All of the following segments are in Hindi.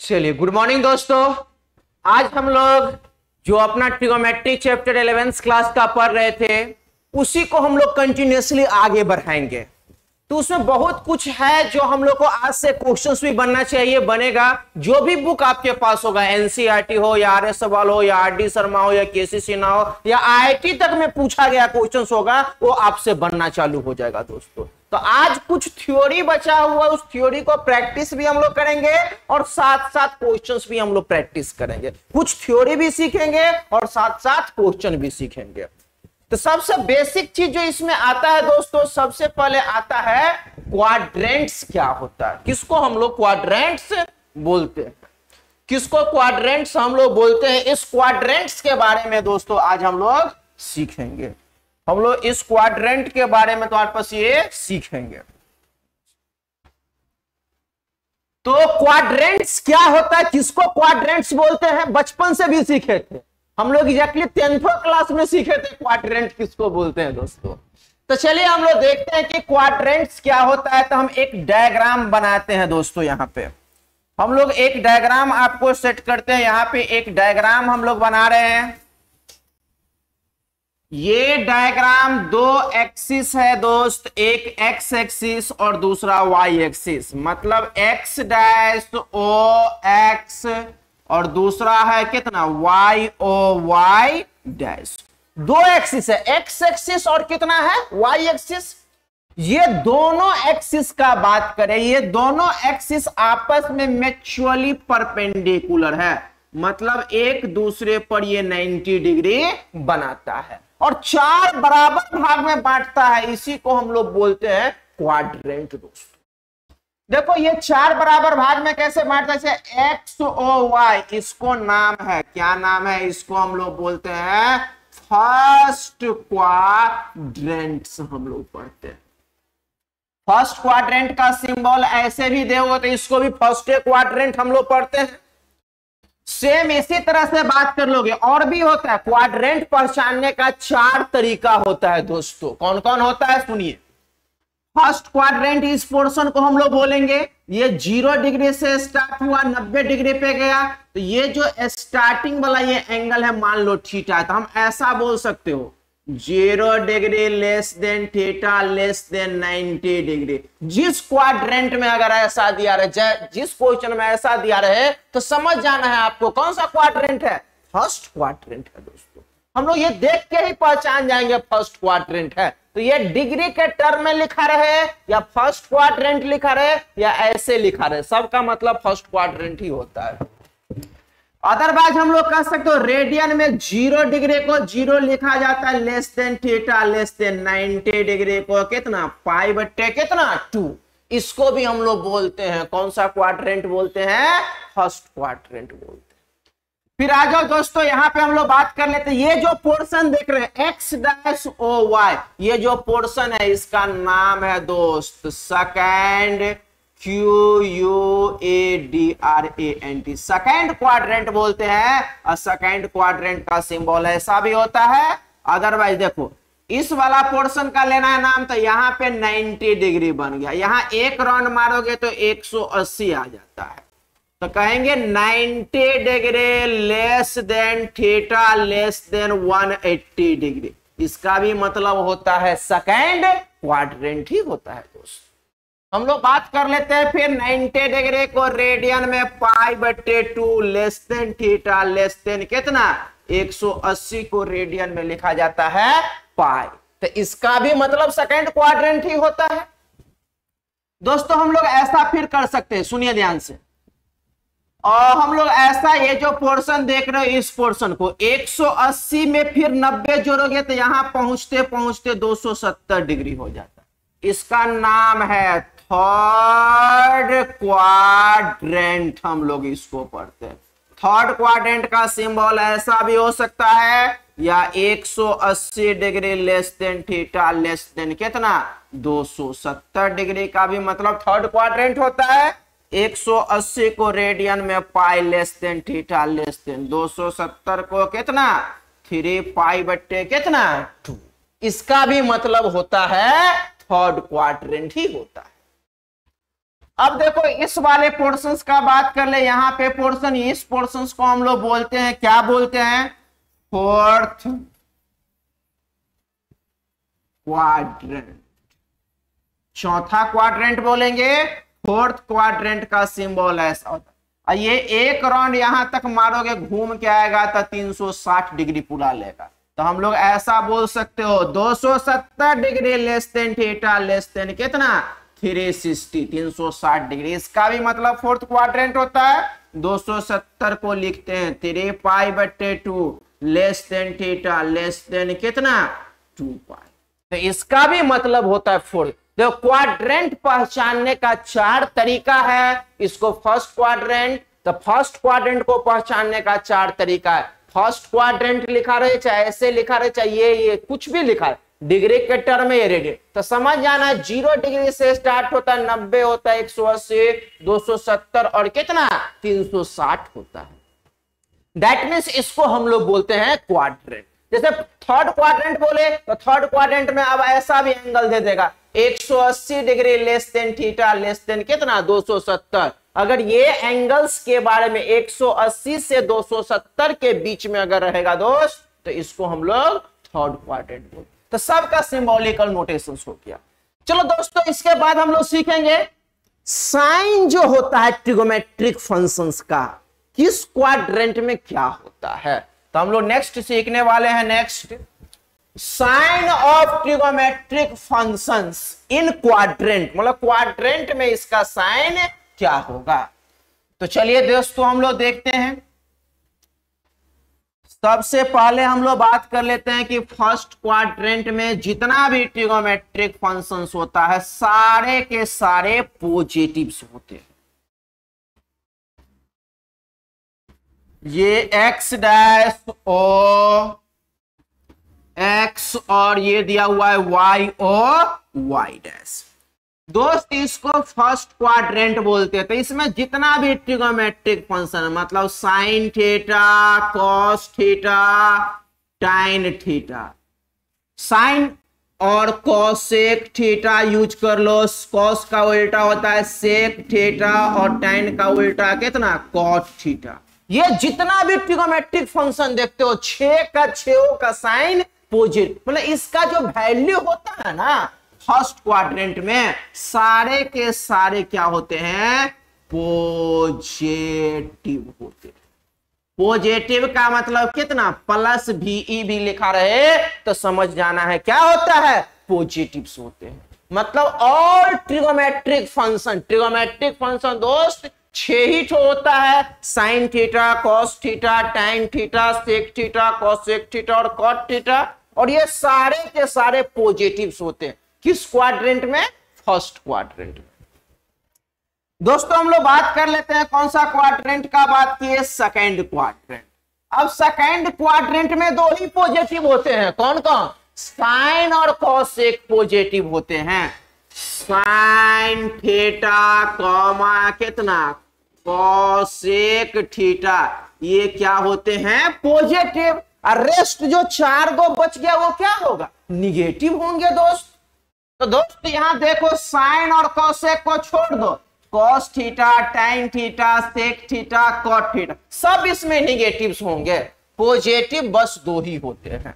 चलिए, गुड मॉर्निंग दोस्तों। आज हम लोग जो अपना ट्रिगोमेट्री चैप्टर 11th क्लास का पढ़ रहे थे उसी को हम लोग कंटिन्यूअसली आगे बढ़ाएंगे। तो उसमें बहुत कुछ है जो हम लोग को आज से क्वेश्चंस भी बनना चाहिए, बनेगा। जो भी बुक आपके पास होगा, एनसीईआरटी हो या आर एस सवाल हो या आर डी शर्मा हो या केसी सिन्हा हो या आईआईटी तक में पूछा गया क्वेश्चंस होगा, वो आपसे बनना चालू हो जाएगा दोस्तों। तो आज कुछ थ्योरी बचा हुआ, उस थ्योरी को प्रैक्टिस भी हम लोग करेंगे और साथ साथ क्वेश्चंस भी हम लोग प्रैक्टिस करेंगे। कुछ थ्योरी भी सीखेंगे और साथ साथ क्वेश्चन भी सीखेंगे। तो सबसे बेसिक चीज जो इसमें आता है दोस्तों, सबसे पहले आता है क्वाड्रेंट्स क्या होता है। किसको हम लोग क्वाड्रेंट्स बोलते हैं, किसको क्वाड्रेंट्स हम लोग बोलते हैं। इस क्वाड्रेंट्स के बारे में दोस्तों आज हम लोग सीखेंगे। हम लोग इस क्वाड्रेंट के बारे में तुम्हारे पास ये सीखेंगे। तो क्वाड्रेंट्स क्या होता है, किसको क्वाड्रेंट्स बोलते हैं, बचपन से भी सीखे थे हम लोग। एग्जैक्टली 10th क्लास में सीखे थे क्वाड्रेंट किसको बोलते हैं दोस्तों। तो चलिए हम लोग देखते हैं कि क्वाड्रेंट्स क्या होता है। तो हम एक डायग्राम बनाते हैं दोस्तों। यहां पे हम लोग एक डायग्राम आपको सेट करते हैं। यहां पे एक डायग्राम हम लोग बना रहे हैं। ये डायग्राम दो एक्सिस है दोस्त, एक एक्स एक्सिस और दूसरा वाई एक्सिस, मतलब एक्स डैश ओ एक्स और दूसरा है कितना वाई ओ वाई डैश। दो एक्सिस है, एक्स एक्सिस और कितना है वाई एक्सिस। ये दोनों एक्सिस का बात करें, ये दोनों एक्सिस आपस में म्यूचुअली परपेंडिकुलर है, मतलब एक दूसरे पर ये 90 डिग्री बनाता है और चार बराबर भाग में बांटता है। इसी को हम लोग बोलते हैं क्वाड्रेंट दोस्तों। देखो ये चार बराबर भाग में कैसे बांटता है, जैसे एक्स ओ वाई, इसको नाम है, क्या नाम है, इसको हम लोग बोलते हैं फर्स्ट क्वाड्रेंट्स। हम लोग पढ़ते हैं फर्स्ट क्वाड्रेंट का सिंबल ऐसे भी देखो तो इसको भी फर्स्ट क्वाड्रेंट हम लोग पढ़ते हैं। सेम इसी तरह से बात कर लोगे। और भी होता है, क्वाड्रेंट पहचानने का चार तरीका होता है दोस्तों। कौन कौन होता है सुनिए। फर्स्ट क्वाड्रेंट, इस पोर्शन को हम लोग बोलेंगे ये 0 डिग्री से स्टार्ट हुआ, 90 डिग्री पे गया, तो ये जो स्टार्टिंग वाला ये एंगल है मान लो थीटा है, तो हम ऐसा बोल सकते हो 0 degree less than theta less then 90 degree. जिस क्वाड्रेंट में अगर ऐसा दिया रहे, जिस क्वेश्चन में ऐसा दिया रहे, तो समझ जाना है आपको कौन सा क्वाड्रेंट है, फर्स्ट क्वाड्रेंट है दोस्तों। हम लोग ये देख के ही पहचान जाएंगे फर्स्ट क्वाड्रेंट है। तो ये डिग्री के टर्म में लिखा रहे या फर्स्ट क्वाड्रेंट लिखा रहे या ऐसे लिखा रहे, सबका मतलब फर्स्ट क्वाड्रेंट ही होता है। अदरवाइज हम लोग कह सकते हो रेडियन में 0 डिग्री को 0 लिखा जाता है, less than theta less then 90 degree को कितना पाई बट्टे कितना 2। इसको भी हम लोग बोलते हैं कौन सा क्वाड्रेंट बोलते हैं, फर्स्ट क्वाड्रेंट बोलते हैं। फिर आ जाओ दोस्तों, यहां पे हम लोग बात कर लेते हैं। ये जो पोर्शन देख रहे हैं एक्स डैश ओ वाई, ये जो पोर्शन है इसका नाम है दोस्त second Q U A D R A N T, second quadrant बोलते हैं। और सेकंड क्वाड्रेंट का सिंबल ऐसा भी होता है। अदरवाइज देखो इस वाला पोर्शन का लेना है नाम, तो यहां पे 90 डिग्री बन गया, यहां एक राउंड मारोगे तो 180 आ जाता है, तो कहेंगे 90 degree less than theta less then 180 degree. इसका भी मतलब होता है सेकंड क्वाड्रेंट ही होता है दोस्त। हम लोग बात कर लेते हैं फिर 90 डिग्री को रेडियन में पाई बट्टे 2 less than theta less than कितना 180 को रेडियन में लिखा जाता है पाई, तो इसका भी मतलब सेकंड क्वाड्रेंट ही होता है दोस्तों। हम लोग ऐसा फिर कर सकते हैं, सुनिए ध्यान से। और हम लोग ऐसा, ये जो पोर्शन देख रहे हो इस पोर्शन को 180 में फिर 90 जोड़ोगे तो यहां पहुंचते पहुंचते 270 डिग्री हो जाता है। इसका नाम है थर्ड क्वाड्रेंट, हम लोग इसको पढ़ते हैं। थर्ड क्वाड्रेंट का सिंबल ऐसा भी हो सकता है या 180 degree less than theta less than कितना 270 डिग्री का भी मतलब थर्ड क्वाड्रेंट होता है। 180 को रेडियन में पाई less than theta less then 270 को कितना 3 पाई बट्टे कितना 2, इसका भी मतलब होता है थर्ड क्वाड्रेंट ही होता है। अब देखो इस वाले पोर्शंस का बात कर ले, यहां पे पोर्शन, इस पोर्शंस को हम लोग बोलते हैं, क्या बोलते हैं, फोर्थ क्वाड्रेंट। चौथा क्वाड्रेंट बोलेंगे, फोर्थ क्वाड्रेंट का सिंबल ऐसा होता है। ये एक राउंड यहां तक मारोगे घूम के आएगा तो 360 डिग्री पूरा लेगा। तो हम लोग ऐसा बोल सकते हो 270 degree less than theta less than कितना 360, 360 डिग्री। इसका भी मतलब फोर्थ क्वाड्रेंट होता है। 270 को लिखते हैं 3π/2 less than theta less than कितना 2π। तो इसका भी मतलब होता है फोर्थ। देखो क्वाड्रेंट पहचानने का 4 तरीका है। इसको फर्स्ट क्वाड्रेंट, तो फर्स्ट क्वाड्रेंट को पहचानने का 4 तरीका है। फर्स्ट क्वाड्रेंट लिखा रहे, चाहे ऐसे लिखा रहे, चाहे ये कुछ भी लिखा है, डिग्री के टर्म में ये रेडियन। तो समझ जाना 0 डिग्री से स्टार्ट होता है, 90 होता है, 180, 270 और कितना 360 होता है। दैट मीन्स इसको हम लोग बोलते हैं क्वाड्रेंट। जैसे थर्ड क्वाड्रेंट बोले तो थर्ड क्वाड्रेंट में अब ऐसा भी एंगल दे देगा 180 degree less than theta less than कितना 270। अगर ये एंगल्स के बारे में 180 से 270 के बीच में अगर रहेगा दोस्त, तो इसको हम लोग थर्ड क्वाड्रेंट बोलते। तो सबका सिंबॉलिकल नोटेशन हो गया। चलो दोस्तों, इसके बाद हम लोग सीखेंगे साइन जो होता है ट्रिगोमेट्रिक फंक्शंस का, किस क्वाड्रेंट में क्या होता है। तो हम लोग नेक्स्ट सीखने वाले हैं, next sine of trigonometric functions in quadrant, मतलब क्वाड्रेंट में इसका साइन क्या होगा। तो चलिए दोस्तों हम लोग देखते हैं। सबसे पहले हम लोग बात कर लेते हैं कि फर्स्ट क्वाड्रेंट में जितना भी ट्रिगोमेट्रिक फंक्शंस होता है सारे के सारे पॉजिटिव्स होते हैं। ये एक्स डैश ओ एक्स और ये दिया हुआ है वाई ओ वाई डैश। दोस्त इसको फर्स्ट क्वाड्रेंट बोलते हैं। तो इसमें जितना भी ट्रिगोमेट्रिक फंक्शन मतलब sine theta, cos theta, tan theta, sine और कॉसेक थीटा यूज कर लो। कॉस का उल्टा होता है सेक थीटा और टाइन का उल्टा कितना कॉट थीटा। ये जितना भी ट्रिगोमेट्रिक फंक्शन देखते हो 6 का 6 का साइन पॉजिटिव, मतलब इसका जो वैल्यू होता है ना फर्स्ट क्वाड्रेंट में सारे के सारे क्या होते हैं पॉजिटिव होते हैं। पॉजिटिव का मतलब कितना प्लस VE भी लिखा रहे तो समझ जाना है क्या होता है पॉजिटिव्स होते हैं। मतलब ऑल ट्रिगोमेट्रिक फंक्शन दोस्त 6 ही तो होता है, sine theta, cos theta, tan theta, sec theta, cosec theta और कॉट थीटा, और ये सारे के सारे पॉजिटिव्स होते हैं। किस क्वाड्रेंट में फर्स्ट क्वाड्रेंट में। दोस्तों हम लोग बात कर लेते हैं कौन सा क्वाड्रेंट का बात किए सेकंड क्वाड्रेंट। अब सेकंड क्वाड्रेंट में 2 ही पॉजिटिव होते हैं, कौन कौन साइन और कॉसेक पॉजिटिव होते हैं। साइन थीटा कॉमा कितना कॉसेक थीटा ये क्या होते हैं पॉजिटिव, और रेस्ट जो 4 गो बच गया वो क्या होगा निगेटिव होंगे दोस्त। तो दोस्त यहां देखो साइन और कॉसेक को छोड़ दो, cos theta, tan theta, sec theta, cot theta सब इसमें निगेटिव्स होंगे, पॉजिटिव बस 2 ही होते हैं।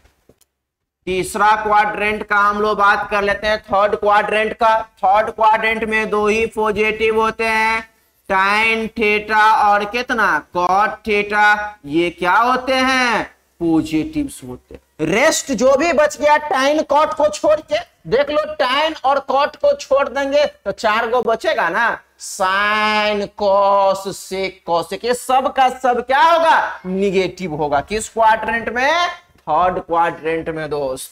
तीसरा क्वाड्रेंट का हम लोग बात कर लेते हैं थर्ड क्वाड्रेंट का। थर्ड क्वाड्रेंट में 2 ही पॉजिटिव होते हैं, टाइन थीटा और कितना कॉट थीटा ये क्या होते हैं पॉजिटिव्स होते हैं। रेस्ट जो भी बच गया टाइन कॉट को छोड़ के देख लो, टाइन और कॉट को छोड़ देंगे तो 4 गो बचेगा ना, साइन कॉस सेक कॉसेक ये सब का सब क्या होगा निगेटिव होगा। किस क्वाड्रेंट में थर्ड क्वाड्रेंट में दोस्त।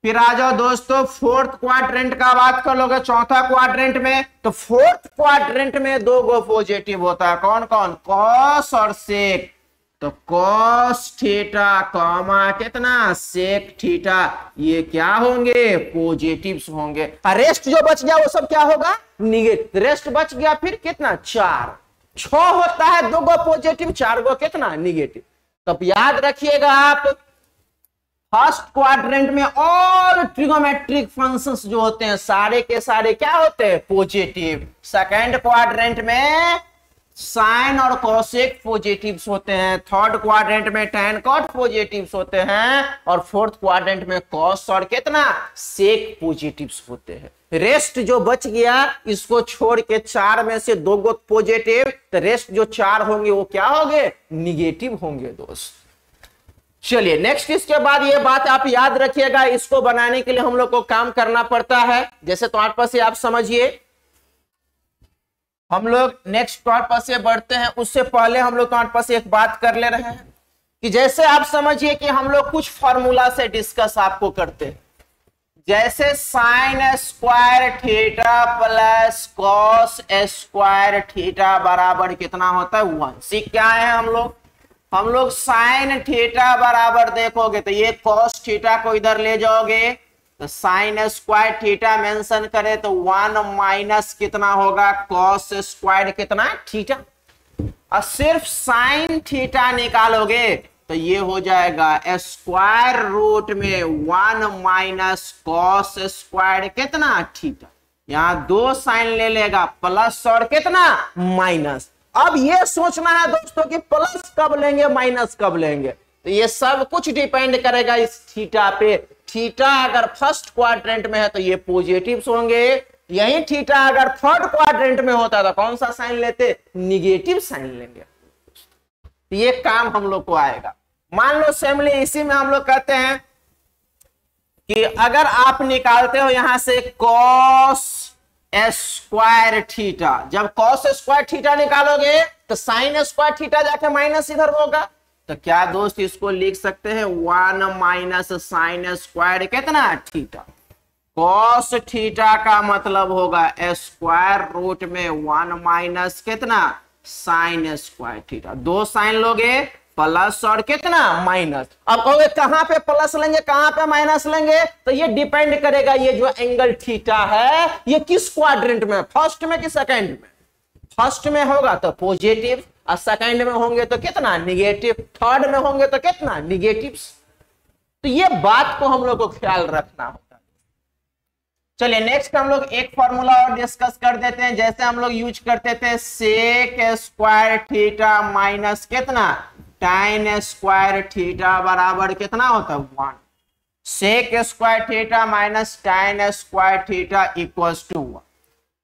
फिर आ जाओ दोस्तों फोर्थ क्वाड्रेंट का बात कर लोगे चौथा क्वाड्रेंट में। तो फोर्थ क्वाड्रेंट में 2 गो पॉजिटिव होता है, कौन कौन कॉस और सेक। तो कॉस थीटा कॉमा कितना सेक थीटा ये क्या होंगे पॉजिटिव्स होंगे। रेस्ट जो बच गया वो सब क्या होगा निगेटिव। रेस्ट बच गया फिर कितना 4, 6 होता है, 2 गो पॉजिटिव 4 गो कितना निगेटिव। तब याद रखिएगा आप फर्स्ट क्वाड्रेंट में ऑल ट्रिगोमेट्रिक फंक्शंस जो होते हैं सारे के सारे क्या होते हैं, पॉजिटिव। सेकंड क्वाड्रेंट में साइन और कोसेक पॉजिटिव्स होते हैं, थर्ड क्वाड्रेंट में टैन कॉट पॉजिटिव्स होते हैं, और फोर्थ क्वाड्रेंट में कॉस और कितना सेक पॉजिटिव्स होते हैं। रेस्ट जो बच गया इसको छोड़ के चार में से दो गो पॉजिटिव, तो रेस्ट जो चार होंगे वो क्या होंगे, निगेटिव होंगे दोस्त। चलिए नेक्स्ट, इसके बाद ये बात आप याद रखिएगा, इसको बनाने के लिए हम लोग को काम करना पड़ता है। जैसे तुम्हारे पास से आप समझिए, हम लोग नेक्स्ट पार्ट पर से बढ़ते हैं, उससे पहले हम लोग तुम्हारे पास एक बात कर ले रहे हैं कि जैसे आप समझिए कि हम लोग कुछ फॉर्मूला से डिस्कस आपको करते हैं, जैसे sine square theta plus cos square theta बराबर कितना होता है 1। सीख क्या है हम लोग साइन थीटा बराबर देखोगे तो ये कॉस थीटा को इधर ले जाओगे तो साइन स्क्वायर थीटा मेंशन करे तो 1 माइनस कितना होगा कॉस स्क्वायर कितना थीटा, और सिर्फ साइन थीटा निकालोगे तो ये हो जाएगा स्क्वायर रूट में 1 माइनस कॉस स्क्वायर कितना थीटा। यहां दो साइन ले लेगा प्लस और कितना माइनस। अब ये सोचना है दोस्तों कि प्लस कब लेंगे माइनस कब लेंगे, तो ये सब कुछ डिपेंड करेगा इस थीटा पे। थीटा अगर फर्स्ट क्वाड्रेंट में है तो ये पॉजिटिव्स होंगे, यही थीटा अगर थर्ड क्वाड्रेंट में होता तो कौन सा साइन लेते, निगेटिव साइन लेंगे। ये काम हम लोग को आएगा। मान लो सिंपली इसी में हम लोग कहते हैं कि अगर आप निकालते हो यहां से कॉस स्क्वायर थीटा, जब कॉस स्क्वायर थीटा निकालोगे तो साइन स्क्वायर थीटा जाके माइनस इधर होगा, तो क्या दोस्त इसको लिख सकते हैं 1 माइनस साइन स्क्वायर कितना थीटा। कॉस थीटा का मतलब होगा स्क्वायर रूट में 1 माइनस कितना साइन स्क्वायर थीटा। दो साइन लोगे प्लस और कितना माइनस। अब कहोगे कहां पे प्लस लेंगे कहां पे माइनस लेंगे, तो ये डिपेंड करेगा ये जो एंगल थीटा है ये किस क्वाड्रेंट में, फर्स्ट में कि सेकंड में। फर्स्ट में होगा तो पॉजिटिव, और सेकंड में होंगे तो कितना निगेटिव, थर्ड में होंगे तो कितना निगेटिव। तो ये बात को हम लोग को ख्याल रखना होता है। चलिए नेक्स्ट हम लोग एक फॉर्मूला और डिस्कस कर देते हैं, जैसे हम लोग यूज करते थे सेक स्क्वायर थीटा माइनस कितना टाइन स्क्वायर थीटा बराबर कितना होता है 1। Sec square theta minus tan square theta equal to 1।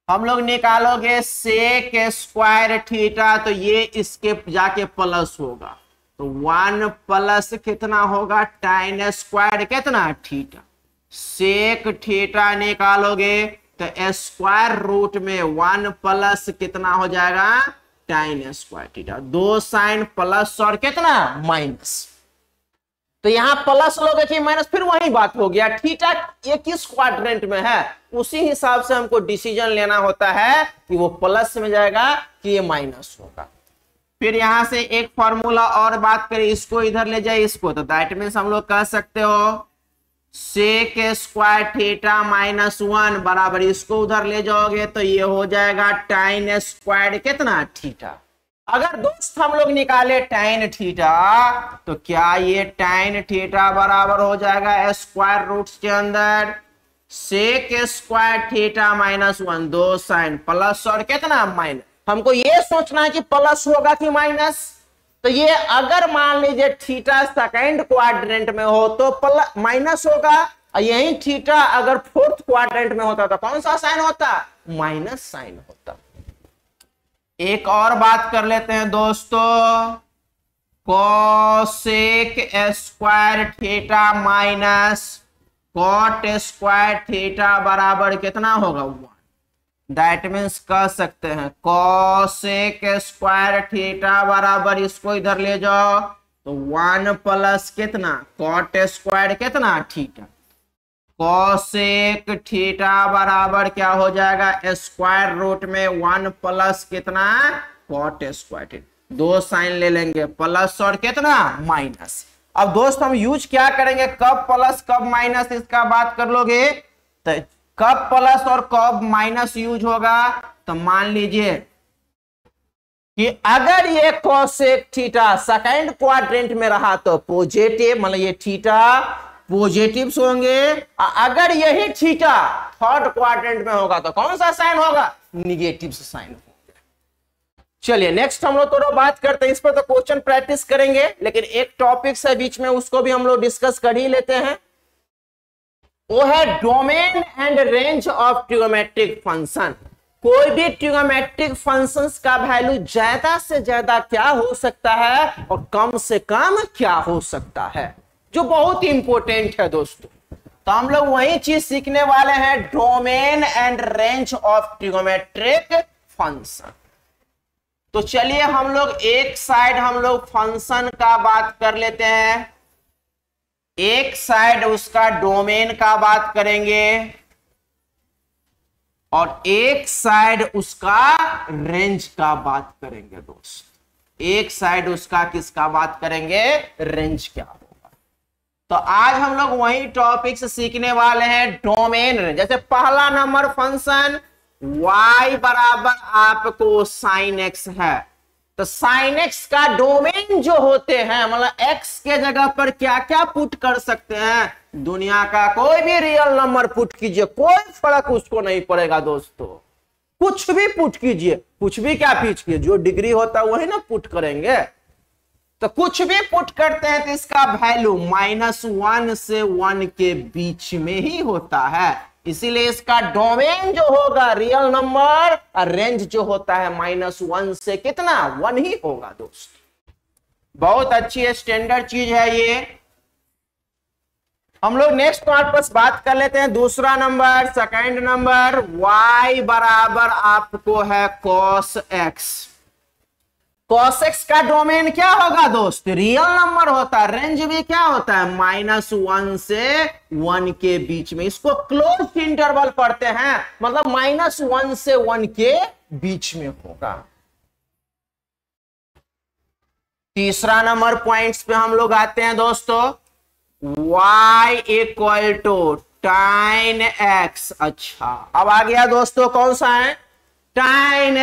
हम लोग निकालोगे सेक स्क्वायर थीटा तो ये इसके जाके प्लस होगा, तो 1 प्लस कितना होगा टाइन स्क्वायर कितना थीटा। सेक थीटा निकालोगे तो स्क्वायर रूट में 1 प्लस कितना हो जाएगा टाइन स्क्वायर थीटा। दो साइन प्लस और कितना माइनस, तो यहां प्लस लोगे कि माइनस, फिर वही बात हो गया। थीटा ये किस क्वाड्रेंट में है उसी हिसाब से हमको डिसीजन लेना होता है कि वो प्लस में जाएगा कि ये माइनस होगा। फिर यहां से एक फॉर्मूला और बात करें, इसको इधर ले जाए इसको, तो दैट मीन्स हम लोग कह सकते हो सेक स्क्वायर थीटा माइनस 1 बराबर इसको उधर ले जाओगे तो ये हो जाएगा टाइन स्क्वायर कितना थीटा। अगर दोस्त हम लोग निकाले टाइन थीटा तो क्या ये टाइन थीटा बराबर हो जाएगा स्क्वायर रूट्स के अंदर सेक स्क्वायर थीटा माइनस 1, दो साइन प्लस और कितना माइनस। हमको ये सोचना है कि प्लस होगा कि माइनस, तो ये अगर मान लीजिए थीटा सेकंड क्वाड्रेंट में हो तो माइनस होगा, और यही थीटा अगर फोर्थ क्वाड्रेंट में होता तो कौन सा साइन होता, माइनस साइन होता। एक और बात कर लेते हैं दोस्तों, cosec square theta minus cot square theta बराबर कितना होगा 1। दैट मीन्स कह सकते हैं कोसेक स्क्वायर थीटा बराबर इसको इधर ले जाओ तो 1 प्लस कितना कॉट स्क्वायर कितना थीटा। कोसेक थीटा बराबर क्या हो जाएगा स्क्वायर रूट में 1 प्लस कितना कॉट स्क्वायर थीटा। दो साइन ले लेंगे प्लस और कितना माइनस। अब दोस्त हम यूज क्या करेंगे, कब प्लस कब माइनस इसका बात कर लोगे, तो कब प्लस और कब माइनस यूज होगा, तो मान लीजिए कि अगर ये कोसेक थीटा सेकंड क्वाड्रेंट में रहा तो पॉजिटिव, मतलब ये थीटा पॉजिटिव्स होंगे। अगर यही थीटा थर्ड क्वाड्रेंट में होगा तो कौन सा साइन होगा? निगेटिव साइन होगा। चलिए नेक्स्ट हम लोग थोड़ा बात करते हैं, इस पर तो क्वेश्चन प्रैक्टिस करेंगे, लेकिन एक टॉपिक से बीच में उसको भी हम लोग डिस्कस कर ही लेते हैं। वो है domain and range of trigonometric function. कोई भी ट्रिग्नोमेट्रिक फंक्शंस का वैल्यू ज्यादा से ज्यादा क्या हो सकता है और कम से कम क्या हो सकता है, जो बहुत इंपॉर्टेंट है दोस्तों। तो हम लोग वही चीज सीखने वाले हैं, domain and range of trigonometric function. तो चलिए हम लोग एक साइड हम लोग फंक्शन का बात कर लेते हैं, एक साइड उसका डोमेन का बात करेंगे और एक साइड उसका रेंज का बात करेंगे दोस्त। एक साइड उसका किसका बात करेंगे? रेंज क्या होगा। तो आज हम लोग वही टॉपिक से सीखने वाले हैं, डोमेन रेंज। जैसे पहला नंबर फंक्शन y बराबर आपको साइन एक्स है, तो साइन एक्स का डोमेन जो होते हैं, मतलब x के जगह पर क्या क्या पुट कर सकते हैं, दुनिया का कोई भी रियल नंबर पुट कीजिए, कोई फर्क उसको नहीं पड़ेगा दोस्तों। कुछ भी पुट कीजिए, कुछ भी क्या कीजिए, जो डिग्री होता है वही ना पुट करेंगे। तो कुछ भी पुट करते हैं तो इसका वैल्यू -1 से 1 के बीच में ही होता है, इसीलिए इसका डोमेन जो होगा रियल नंबर और रेंज जो होता है -1 से कितना? 1 ही होगा दोस्त। बहुत अच्छी स्टैंडर्ड चीज है ये। हम लोग नेक्स्ट पार्ट पर बात कर लेते हैं, दूसरा नंबर, सेकंड नंबर, y बराबर आपको है cos x। cos x का डोमेन क्या होगा दोस्त? रियल नंबर होता है, रेंज भी क्या होता है? -1 से 1 के बीच में। इसको क्लोज इंटरवल पढ़ते हैं, मतलब -1 से 1 के बीच में होगा। तीसरा नंबर पॉइंट्स पे हम लोग आते हैं दोस्तों, y equal to tan x। अच्छा, अब आ गया दोस्तों कौन सा है? tan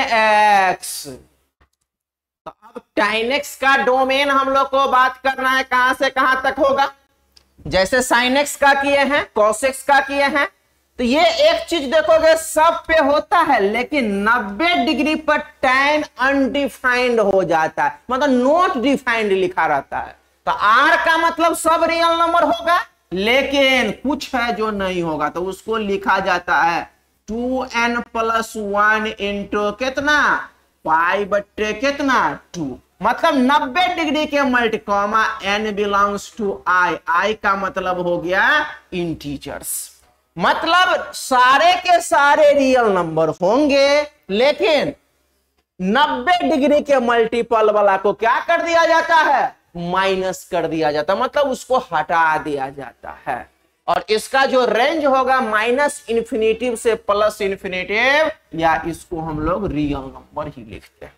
x। तो अब tan x का डोमेन हम लोग को बात करना है, कहां से कहां तक होगा। जैसे sin x का किए हैं, cos x का किए हैं, तो ये एक चीज देखोगे सब पे होता है, लेकिन 90 डिग्री पर tan अनडिफाइंड हो जाता है, मतलब नॉट डिफाइंड लिखा रहता है। तो r का मतलब सब रियल नंबर होगा, लेकिन कुछ है जो नहीं होगा, तो उसको लिखा जाता है 2n+1 इंटू कितना? पाई बट्टे कितना? 2। मतलब 90 डिग्री के मल्टीकॉमा n बिलोंग्स टू i का मतलब हो गया इंटीजर्स। मतलब सारे के सारे रियल नंबर होंगे, लेकिन 90 डिग्री के मल्टीपल वाला को क्या कर दिया जाता है? माइनस कर दिया जाता है, मतलब उसको हटा दिया जाता है। और इसका जो रेंज होगा -इन्फिनिटिव से +इन्फिनिटिव, या इसको हम लोग रियल नंबर ही लिखते हैं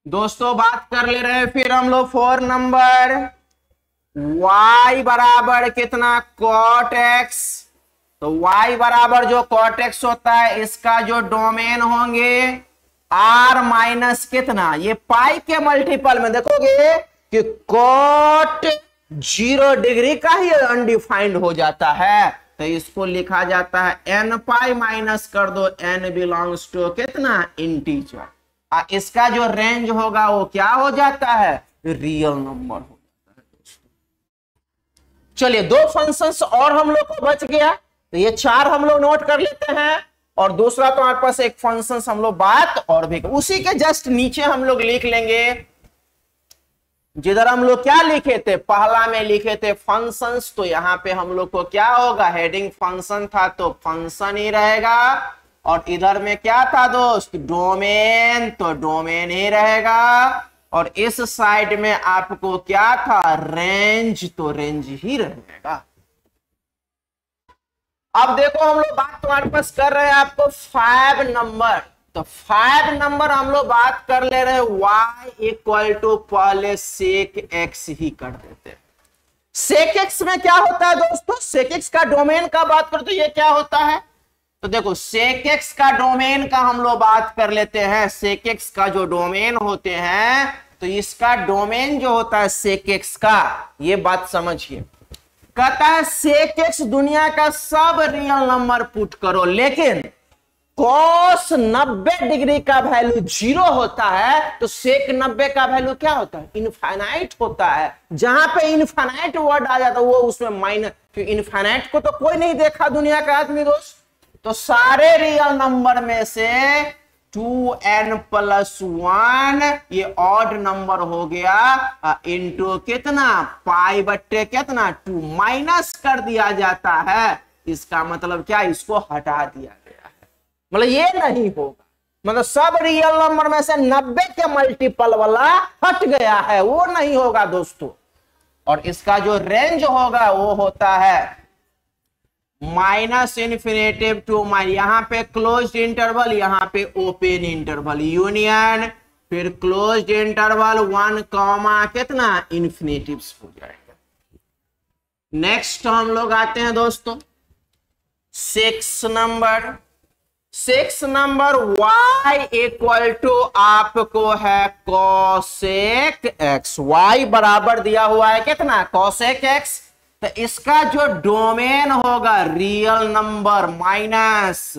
दोस्तों। बात कर ले रहे हैं फिर हम लोग 4 नंबर, y बराबर कितना? cot x। तो y बराबर जो cot x होता है, इसका जो डोमेन होंगे r माइनस कितना? ये पाई के मल्टीपल में देखोगे कि cot 0 डिग्री का ही अनडिफाइंड हो जाता है, तो इसको लिखा जाता है n पाई माइनस कर दो n बिलोंग्स टू कितना? इंटीजर। इसका जो रेंज होगा वो क्या हो जाता है? रियल नंबर हो जाता है दोस्तों। चलिए 2 फंक्शंस और हम लोग को बच गया, तो ये 4 हम लोग नोट कर लेते हैं, और दूसरा तो हमारे पास एक फंक्शन हम लोग बात और भी उसी के जस्ट नीचे हम लोग लिख लेंगे, जिधर हम लोग क्या लिखे थे, पहला में लिखे थे फंक्शंस, तो यहां पे हम लोग को क्या होगा? हेडिंग फंक्शन था तो फंक्शन ही रहेगा, और इधर में क्या था दोस्त? डोमेन, तो डोमेन ही रहेगा, और इस साइड में आपको क्या था? रेंज, तो रेंज ही रहेगा। अब देखो हम लोग बात तुम्हारे पास कर रहे हैं आपको 5 नंबर, तो 5 नंबर हम लोग बात कर ले रहे हैं y इक्वल टू पहले sec x ही कर देते हैं। sec x में क्या होता है दोस्तों? sec x का डोमेन का बात करो तो ये क्या होता है? तो देखो sec x का डोमेन का हम लोग बात कर लेते हैं। sec x का जो डोमेन होते हैं, तो इसका डोमेन जो होता है sec x का, ये बात समझिए, कहता है sec x दुनिया का सब रियल नंबर पुट करो, लेकिन cos 90 डिग्री का वैल्यू 0 होता है, तो sec 90 का वैल्यू क्या होता है? इनफाइनाइट होता है। जहां पे इनफाइनाइट वर्ड आ जाता है वो उसमें माइनस, क्योंकि इनफाइनाइट को तो कोई नहीं देखा दुनिया का आदमी दोस्त। तो सारे रियल नंबर में से 2n+1 ये ऑड नंबर हो गया इंटू कितना पाई बट्टे कितना 2 माइनस कर दिया जाता है। इसका मतलब क्या? इसको हटा दिया गया है, मतलब ये नहीं होगा, मतलब सब रियल नंबर में से 90 के मल्टीपल वाला हट गया है, वो नहीं होगा दोस्तों। और इसका जो रेंज होगा वो होता है -∞ टू यहां पे क्लोज्ड इंटरवल, यहां पे ओपन इंटरवल, यूनियन, फिर क्लोज्ड इंटरवल 1 कॉमा कितना इन्फिनेटिव्स हो जाएगा। नेक्स्ट हम लोग आते हैं दोस्तों 6 number. 6 number y equal to आपको है cosec x, y बराबर दिया हुआ है कितना cosec x। तो इसका जो डोमेन होगा real number minus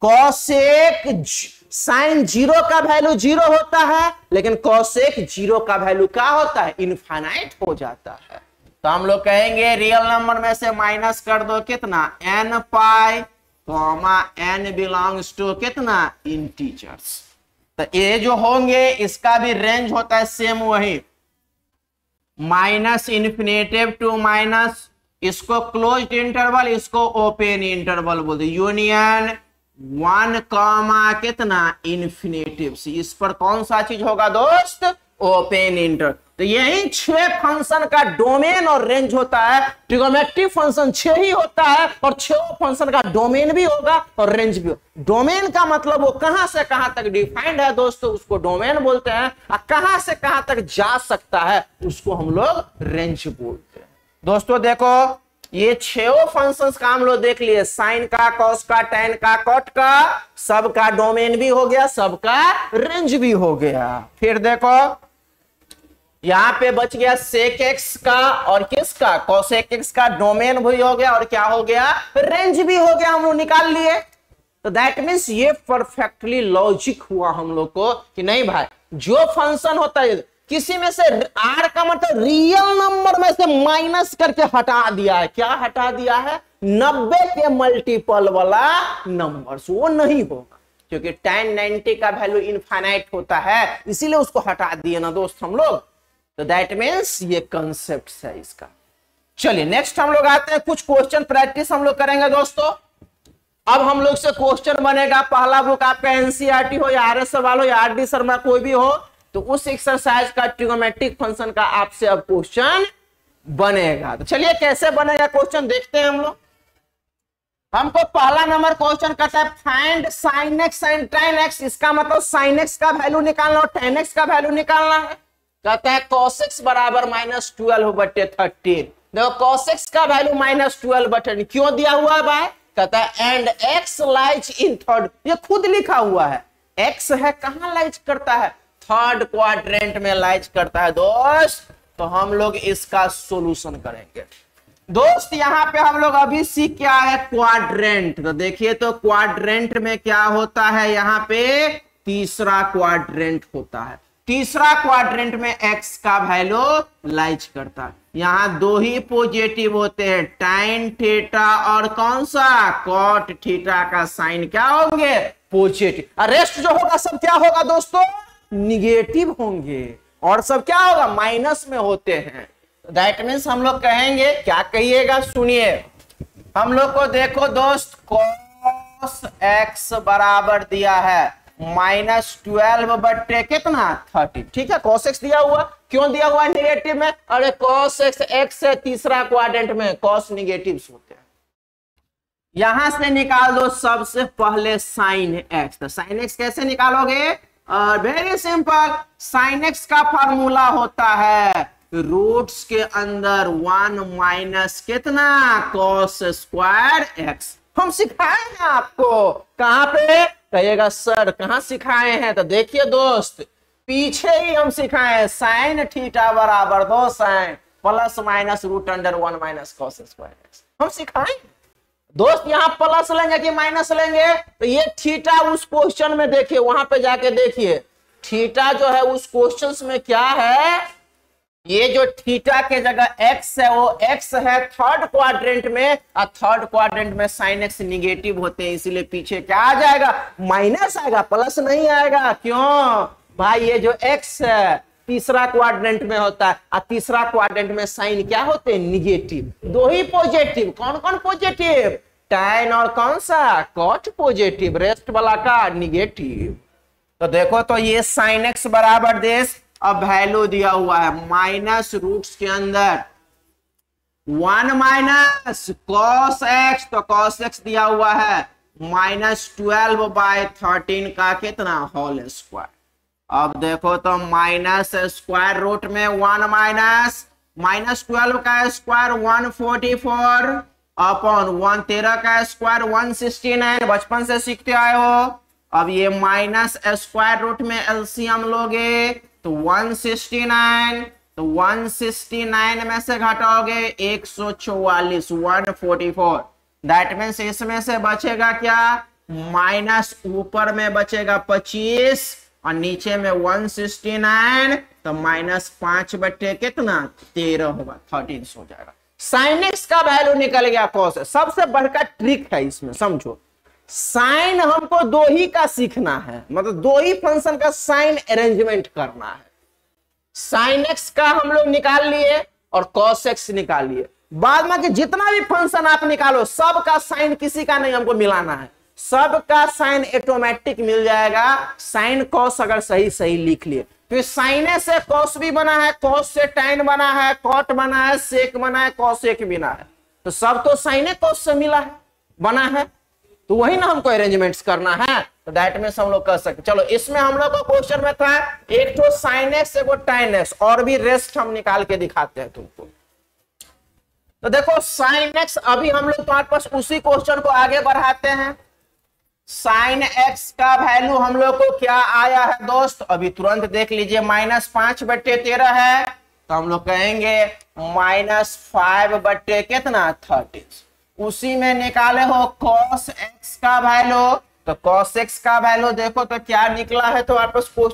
cosec sine 0 का वैल्यू 0 होता है, लेकिन cosec 0 का वैल्यू क्या होता है? इनफाइनाइट हो जाता है। तो हम लोग कहेंगे रियल नंबर में से माइनस कर दो कितना n pi comma n belongs to कितना इंटीजर्स। तो ये जो होंगे इसका भी रेंज होता है सेम वही -∞ टू माइनस, इसको क्लोज्ड इंटरवल, इसको ओपन इंटरवल बोलते, यूनियन 1 कॉमा कितना इन्फिनेटिव्स। इस पर कौन सा चीज होगा दोस्त? Open inter. तो यही 6 फंक्शन का डोमेन और रेंज होता है। ट्रिगोनोमेट्रिक फंक्शन 6 ही होता है और 6 फंक्शन का डोमेन भी होगा और रेंज भी होगा। डोमेन का मतलब वो कहां से कहां तक डिफाइंड है दोस्तों, उसको डोमेन बोलते हैं, और कहां से कहां तक जा सकता है उसको हम लोग रेंज बोलते हैं। दोस्तों देखो ये 6 फंक्शंस का हम लोग देख लिए, साइन का, कॉस का, टैन का, कॉट का, सबका डोमेन भी हो गया, सबका रेंज भी हो गया। फिर देखो यहां पे बच गया sec x का और किसका cosec x का डोमेन भी हो गया और क्या हो गया? रेंज भी हो गया, हम लोग निकाल लिए। तो दैट मींस ये परफेक्टली लॉजिक हुआ हम लोग को कि नहीं भाई, जो फंक्शन होता है किसी में से r का मतलब रियल नंबर में से माइनस करके हटा दिया है। क्या हटा दिया है? 90 के मल्टीपल वाला नंबर, वो नहीं होगा क्योंकि tan 90 का वैल्यू इनफाइनाइट होता है, इसीलिए उसको हटा दिए ना दोस्त हम लोग। तो दैट मीन्स ये कंसेप्ट है इसका। चलिए नेक्स्ट हम लोग आते हैं, कुछ क्वेश्चन प्रैक्टिस हम लोग करेंगे दोस्तों। अब हम लोग से क्वेश्चन बनेगा, पहला बुक आपका एनसीईआरटी हो या आरएस सवाल हो या आरडी शर्मा कोई भी हो, तो उस एक्सरसाइज का ट्रिगोनोमेट्रिक फंक्शन का आपसे अब क्वेश्चन बनेगा। तो चलिए कैसे बनेगा क्वेश्चन देखते हैं हम लोग। हमको पहला नंबर क्वेश्चन कहता है find sin x and tan x। इसका मतलब sin x का वैल्यू निकालना और tan x का वैल्यू निकालना है। कहता है cos x बराबर -12/13। देखो cos x का वैल्यू -12/13 क्यों दिया हुआ है भाई? कहता है and x lies in third, ये खुद लिखा हुआ है, x है कहां लाइज करता है? थर्ड क्वाड्रेंट में लाइज करता है दोस्त। तो हम लोग इसका सॉल्यूशन करेंगे दोस्त। यहां पे हम लोग अभी सीख क्या है? क्वाड्रेंट। तो देखिए तो क्वाड्रेंट में क्या होता है, यहां पे तीसरा क्वाड्रेंट होता है। तीसरा क्वाड्रेंट में x का वैल्यू लाइज करता है। यहां 2 ही पॉजिटिव होते हैं, tan थीटा और कौन सा cot थीटा का साइन क्या होंगे? पॉजिटिव। रेस्ट जो होगा सब क्या होगा दोस्तों? निगेटिव होंगे और सब क्या होगा? माइनस में होते हैं। दैट मीन्स हम लोग कहेंगे, क्या कहिएगा सुनिए, हम लोग को देखो दोस्त cos x बराबर दिया है -12 बट्टे कितना 30। ठीक है, cos x दिया हुआ, क्यों दिया हुआ है नेगेटिव में? अरे cos x x है तीसरा क्वाड्रेंट में, cos निगेटिव्स होते हैं। यहां से निकाल दो सबसे पहले sin x। तो sin x कैसे निकालोगे? वेरी सिंपल, sin x का फार्मूला होता है रूट्स के अंदर 1 माइनस कितना cos स्क्वायर x। हम सिखाए हैं आपको, कहां पे? कहिएगा सर कहां सिखाए हैं? तो देखिए दोस्त पीछे ही हम सिखाए हैं, साइन थीटा बराबर 2 sine plus minus root under 1 minus cos square X. हम सिखाएं दोस्त, यहाँ प्लस लेंगे कि माइनस लेंगे? तो ये थीटा उस क्वेश्चन में देखिए, वहां पे जाके देखिए थीटा जो है उस क्वेश्चन में क्या है। ये जो थीटा के जगह एक्स है वो एक्स है थर्ड क्वाड्रेंट में, और थर्ड क्वाड्रेंट में साइन एक्स निगेटिव होते हैं, इसीलिए पीछे क्या आ जाएगा? माइनस आएगा, प्लस नहीं आएगा। क्यों भाई? ये जो एक्स है तीसरा क्वाड्रेंट में होता है, और तीसरा क्वाड्रेंट में साइन क्या होते हैं? निगेटिव। दो ही पॉजिटिव। कौन कौन पॉजिटिव? tan और कौन सा? कॉट पॉजिटिव, रेस्ट वाला का निगेटिव। तो देखो तो ये साइन एक्स बराबर देश, अब वैल्यू दिया हुआ है माइनस रूट्स के अंदर 1 माइनस कॉस एक्स, तो कॉस एक्स दिया हुआ है -12/13 का कितना? Whole square. अब देखो तो माइनस स्क्वायर रूट में 1 माइनस -12 का स्क्वायर 144 अपॉन 13 का स्क्वायर 169, बचपन से सीखते आए हो। अब ये माइनस स्क्वायर रूट में एलसीएम लोगे तो 169, तो 169 में से घटाओगे 144 144, दैट मीन्स इसमें से बचेगा क्या? माइनस ऊपर में बचेगा 25 और नीचे में 169, तो -5 बटे कितना? 13 होगा, 13 हो जाएगा। साइन एक्स का वैल्यू निकल गया कॉस। सबसे बड़का ट्रिक है इसमें, समझो। साइन हमको दो ही का सीखना है, मतलब दो ही फंक्शन का साइन अरेंजमेंट करना है। साइन एक्स का हम लोग निकाल लिए और कॉस एक्स निकाल लिए। बाद में कि जितना भी फंक्शन आप निकालो सब का साइन किसी का नहीं हमको मिलाना है, सब का साइन ऑटोमेटिक मिल जाएगा। साइन कॉस अगर सही सही लिख लिए, फिर साइने से कॉस भी बना है, कॉस से टैन बना है, कॉट बना है, सेक बना है, कॉसेक बना है, तो सब तो साइने कॉस से मिला है, बना है, तो वही ना हमको अरेंजमेंट्स करना है। तो दैट में हम लोग कर सकते। चलो इसमें हम लोग को क्वेश्चन में था एक तो साइन एक्स एक टैन एक्स, और भी रेस्ट हम निकाल के दिखाते हैं तुमको। तो देखो साइन एक्स, अभी हम लोग तुम्हारे पास उसी क्वेश्चन को आगे बढ़ाते हैं। साइन एक्स का वैल्यू हम लोग को क्या आया है दोस्त? अभी तुरंत देख लीजिए, -5 बटे 13 है, तो हम लोग कहेंगे -5 बटे कितना? 30। उसी में निकाले हो cos x का वैल्यू, तो cos x का वैल्यू देखो तो क्या निकला है, तो आपस cos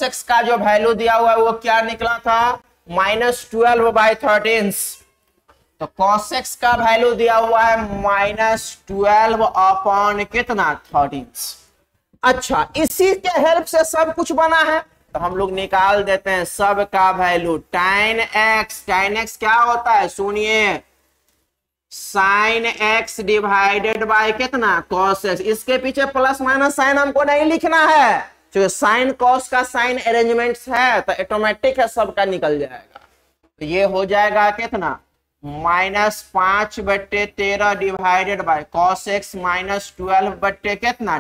x का जो वैल्यू दिया हुआ है वो क्या निकला था? -12/13। तो cos x का वैल्यू दिया हुआ है -12 अपॉन कितना? 13। अच्छा, इसी के हेल्प से सब कुछ बना है, तो हम लोग निकाल देते हैं सब का वैल्यू। tan x क्या होता है? सुनिए, साइन एक्स डिवाइडेड बाय कितना? Cos x. इसके पीछे प्लस माइनस साइन हमको नहीं लिखना है, जो साइन कॉस का साइन अरेंजमेंट्स है तो ऑटोमेटिक है, सबका निकल जाएगा। तो ये हो जाएगा कितना? -5 बटे 13 डिवाइडेड बाय कॉस एक्स -12 बटे कितना?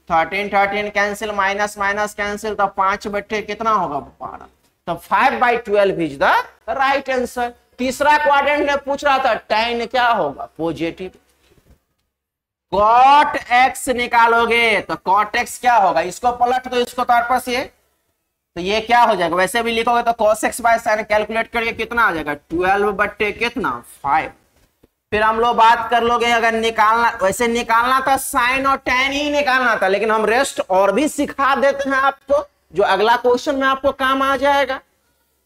13 कैंसिल, माइनस माइनस कैंसिल, तो 5 बटे कितना होगा? 12। तो 5/12 इज द राइट आंसर। तीसरा क्वाड्रेंट ने पूछ रहा था tan क्या होगा? पॉजिटिव। cot x निकालोगे तो cot x क्या होगा? इसको पलट दो, इसको तो पास ये, तो ये क्या हो जाएगा? वैसे भी लिखोगे तो cos x by sin calculate करिए, कितना आ जाएगा? 12 बटे कितना? 5। फिर हम लोग बात कर लोगे, अगर निकालना, वैसे निकालना था साइन और tan ही निकालना था, लेकिन हम रेस्ट और भी सिखा देते हैं आपको, जो अगला क्वेश्चन में आपको काम आ जाएगा।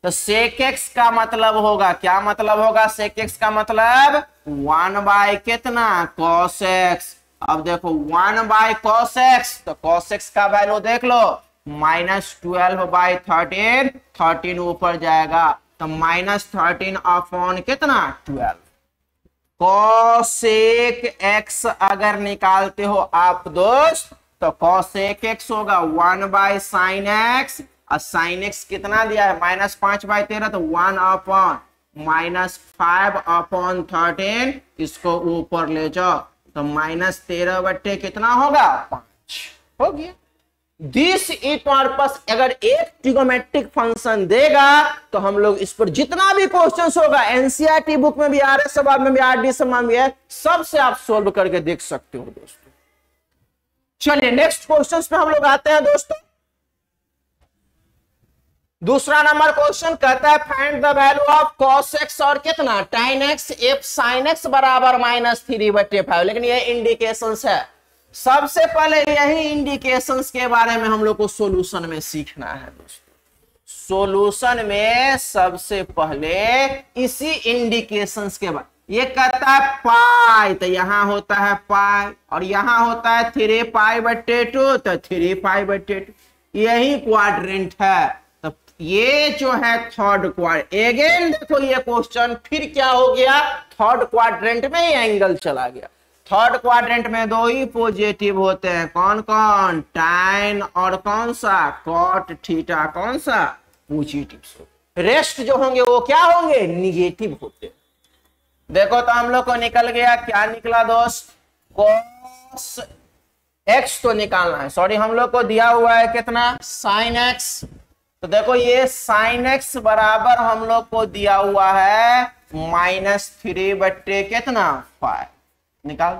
तो sec x का मतलब होगा, क्या मतलब होगा? sec x का मतलब 1 बाय कितना? cos x। अब देखो 1 बाय cos x, तो cos x का वैल्यू देख लो, -12/13, 13 ऊपर जाएगा, तो -13 अपॉन कितना? 12। cosec x अगर निकालते हो आप दोस्त, तो cosec x होगा 1 बाय sin x, और sin x कितना दिया है? -5/13, तो 1 अपॉन -5 अपॉन 13, इसको ऊपर ले जाओ, तो -13 बटे कितना होगा? 5 हो गया। This is purpose. अगर एक ट्रिगोमेट्रिक फंक्शन देगा तो हम लोग इस पर जितना भी क्वेश्चंस होगा, एनसीईआरटी बुक में भी आ रहे, सब में भी, आरडी में भी है, सबसे आप सोल्व करके देख सकते हो दोस्तों। चलिए नेक्स्ट क्वेश्चंस पे हम लोग आते हैं दोस्तों। दूसरा नंबर क्वेश्चन कहता है find the value of cos x और कितना tan x f sin x बराबर -3/5। लेकिन ये इंडिकेशंस है, सबसे पहले यही इंडिकेशंस के बारे में हम लोग को सॉल्यूशन में सीखना है दोस्तों। सॉल्यूशन में सबसे पहले इसी इंडिकेशंस के बाद, ये कहता है पाई तो यहां होता है पाई और यहां होता है 3π/2 तो 3π/2, यही क्वाड्रेंट है। तो ये जो है थर्ड क्वाड्रेंट, अगेन देखो ये क्वेश्चन फिर क्या हो गया, थर्ड क्वाड्रेंट में ही एंगल चला गया। थर्ड क्वाड्रेंट में दो ही पॉजिटिव होते हैं, कौन कौन, tan और कौन सा cot थीटा, कौन सा पॉजिटिव। रेस्ट जो होंगे वो क्या होंगे, निगेटिव होते हैं। देखो तो हम लोग को निकल गया, क्या निकला दोस्त, cos x तो निकालना है, सॉरी हम लोग को दिया हुआ है कितना sin x। तो देखो ये sin x बराबर हम लोग को दिया हुआ है -3/5 निकाल।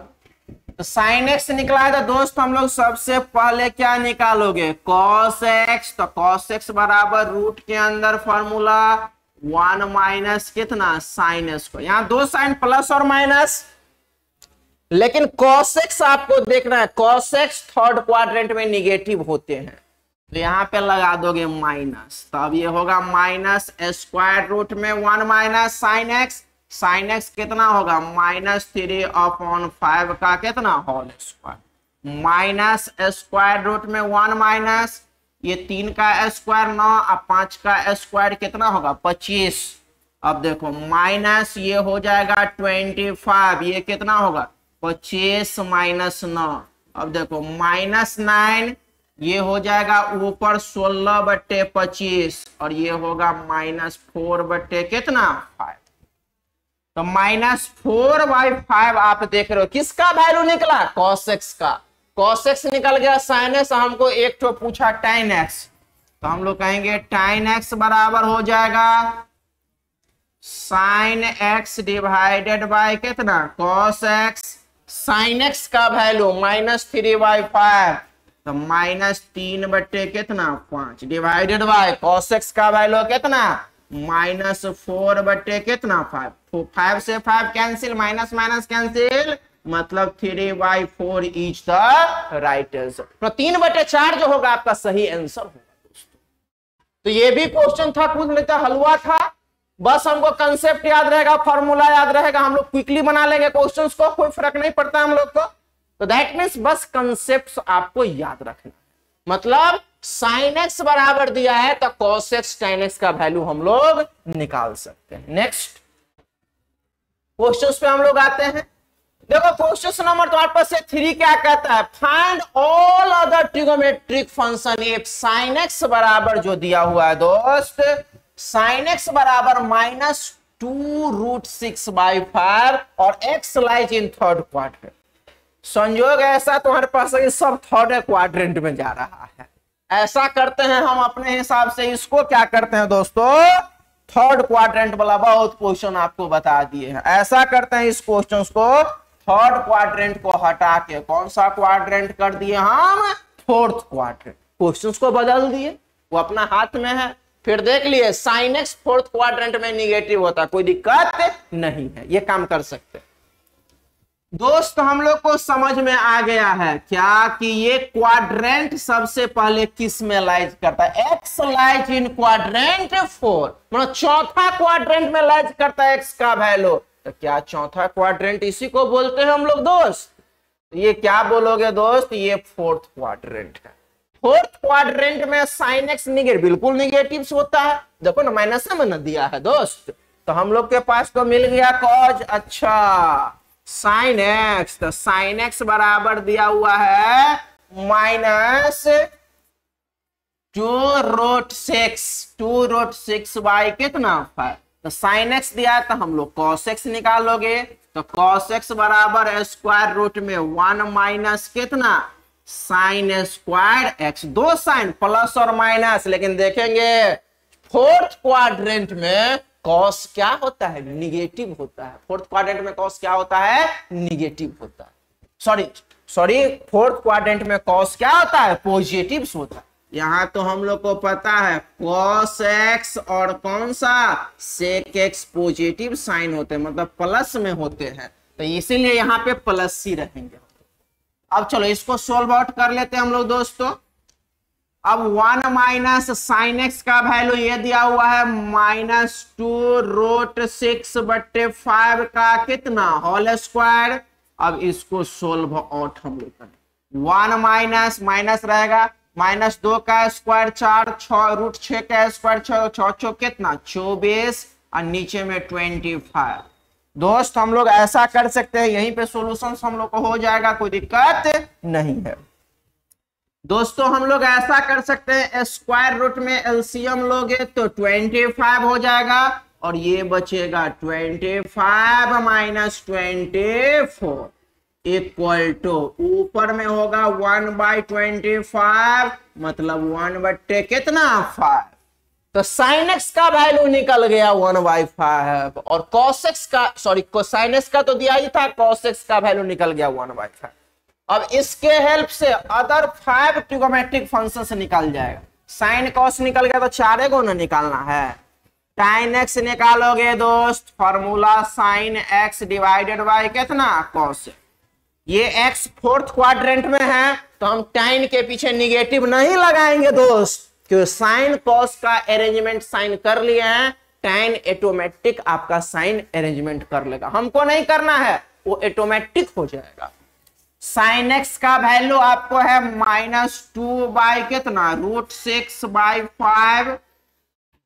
तो sin x निकला है तो दोस्त हम लोग सबसे पहले क्या निकालोगे, cos x। तो cos x बराबर रूट के अंदर फॉर्मूला 1 माइनस कितना sin x को, यहां दो साइन प्लस और माइनस, लेकिन cos x आपको देखना है, cos x थर्ड क्वाड्रेंट में निगेटिव होते हैं तो यहां पे लगा दोगे माइनस। तो अब ये होगा -√√ में 1 minus sin x, sin x कितना होगा -3/5 का कितना होल स्क्वायर, माइनस √√ में 1 माइनस ये 3 का स्क्वायर 9 और 5 का स्क्वायर कितना होगा 25। अब देखो माइनस ये हो जाएगा 25, ये कितना होगा 25 - 9। अब देखो -9 ये हो जाएगा ऊपर 16/25 और ये होगा -4 कितना 5। तो -4/5 आप देख रहे हो, किसका वैल्यू निकला, cos x का। cos x निकल गया, sin x हमको एक तो पूछा tan x, तो हम लोग कहेंगे tan x बराबर हो जाएगा sin x डिवाइडेड बाय कितना cos x। sin x का वैल्यू -3/5 तो -3 कितना 5 डिवाइडेड बाय cos x का वैल्यू कितना -4 कितना 5। 5 से 5 कैंसिल, माइनस माइनस कैंसिल, मतलब 3/4 इज द राइट आंसर। तो 3/4 जो होगा आपका सही आंसर होगा दोस्तों। तो ये भी क्वेश्चन था, कुछ नहीं था, हलवा था, बस हमको कंसेप्ट याद रहेगा, फॉर्मूला याद रहेगा, हम लोग क्विकली बना लेंगे क्वेश्चंस को, कोई फर्क नहीं पड़ता हम लोग को। तो दैट मीन्स बस कंसेप्ट आपको याद रखना, मतलब sin x बराबर दिया है तो cos x tan x का वैल्यू हम लोग निकाल सकते हैं। नेक्स्ट क्वेश्चंस पे हम लोग आते हैं। देखो क्वेश्चन नंबर तुम्हारे पास 3 क्या कहता है, find all other trigonometric function if sin x बराबर जो दिया हुआ है दोस्त, sin x बराबर -2√6/5 और x lies in third quadrant. संयोग ऐसा तुम्हारे पास है सब थर्ड क्वाड्रेंट में जा रहा है। ऐसा करते हैं हम अपने हिसाब से, इसको क्या करते हैं दोस्तों, थर्ड क्वाड्रेंट वाला बहुत क्वेश्चन आपको बता दिए हैं। ऐसा करते हैं इस क्वेश्चन को थर्ड क्वाड्रेंट को हटा के कौन सा क्वाड्रेंट कर दिए हम, फोर्थ क्वाड्रेंट। क्वेश्चन को बदल दिए, वो अपना हाथ में है। फिर देख लिए sin x फोर्थ क्वाड्रेंट में निगेटिव होता, कोई दिक्कत नहीं है, ये काम कर सकते हैं। दोस्त हम लोग को समझ में आ गया है क्या कि ये क्वाड्रेंट सबसे पहले किस में लाइज करता है, x लाइज इन क्वाड्रेंट 4, मतलब चौथा क्वाड्रेंट में लाइज करता है x का वैल्यू। तो क्या चौथा क्वाड्रेंट इसी को बोलते हैं हम लोग दोस्त, ये क्या बोलोगे दोस्त, ये फोर्थ क्वाड्रेंट है। फोर्थ क्वाड्रेंट में sin x निगेटिव, बिल्कुल निगेटिव होता है, देखो ना माइनस में न दिया है दोस्त, तो हम लोग के पास तो मिल गया cos, अच्छा sin x, तो sin x बराबर दिया हुआ है -2√6 बाई कितना 5। तो sin x दिया है तो हम लोग cos x निकालोगे, तो cos x बराबर स्क्वायर रूट में 1 माइनस कितना sin स्क्वायर x, दो साइन प्लस और माइनस, लेकिन देखेंगे फोर्थ क्वाड्रेंट में cos क्या होता है, निगेटिव होता है। फोर्थ क्वाड्रेंट में cos क्या होता है, निगेटिव होता है। सॉरी फोर्थ क्वाड्रेंट में cos क्या होता है, पॉजिटिव होता है। यहाँ तो हम लोग को पता है cos x और कौन सा sec x पॉजिटिव साइन होते हैं, मतलब प्लस में होते हैं, तो इसीलिए यहाँ पे प्लस ही रहेंगे। अब चलो इसको सोल्व आउट कर लेते हैं हम लोग दोस्तों। अब 1 माइनस साइन एक्स का वैल्यू ये दिया हुआ है -2√6/5 का कितना होल स्क्वायर। अब इसको सोल्व आउट हम लोग करें। 1 माइनस माइनस रहेगा, -2 का स्क्वायर 4, 6√6 का स्क्वायर 6, 6 कितना 24 और नीचे में 25। दोस्त हम लोग ऐसा कर सकते हैं, यहीं पे सॉल्यूशन हम लोग को हो जाएगा, कोई दिक्कत नहीं है। दोस्तों हम लोग ऐसा कर सकते हैं, स्क्वायर रूट में एलसीएम लोगे तो 25 हो जाएगा और ये बचेगा 25 माइनस 24 इक्वल टू ऊपर में होगा 1/25 मतलब 1/5 कितना 5। तो साइन एक्स का वैल्यू निकल गया 1/5 और कॉस एक्स का साइन एक्स का तो दिया ही था, कॉस एक्स का वैल्यू निकल गया 1/5। अब इसके हेल्प से अदर 5 ट्रिगोनोमेट्रिक फंक्शन से निकल जाएगा। साइन कॉस निकल गया तो 4 को ना निकालना है। टाइन एक्स निकालोगे दोस्त, formula sine x divided by कितना कॉस। ये एक्स फोर्थ क्वाड्रेंट में है तो हम टाइन के पीछे निगेटिव नहीं लगाएंगे दोस्त, क्योंकि साइन कॉस का अरेंजमेंट साइन कर लिए हैं, टाइन ऑटोमेटिक आपका साइन अरेंजमेंट कर लेगा, हमको नहीं करना है, वो ऑटोमेटिक हो जाएगा। साइन एक्स का वैल्यू आपको है -2 बाय कितना √6/5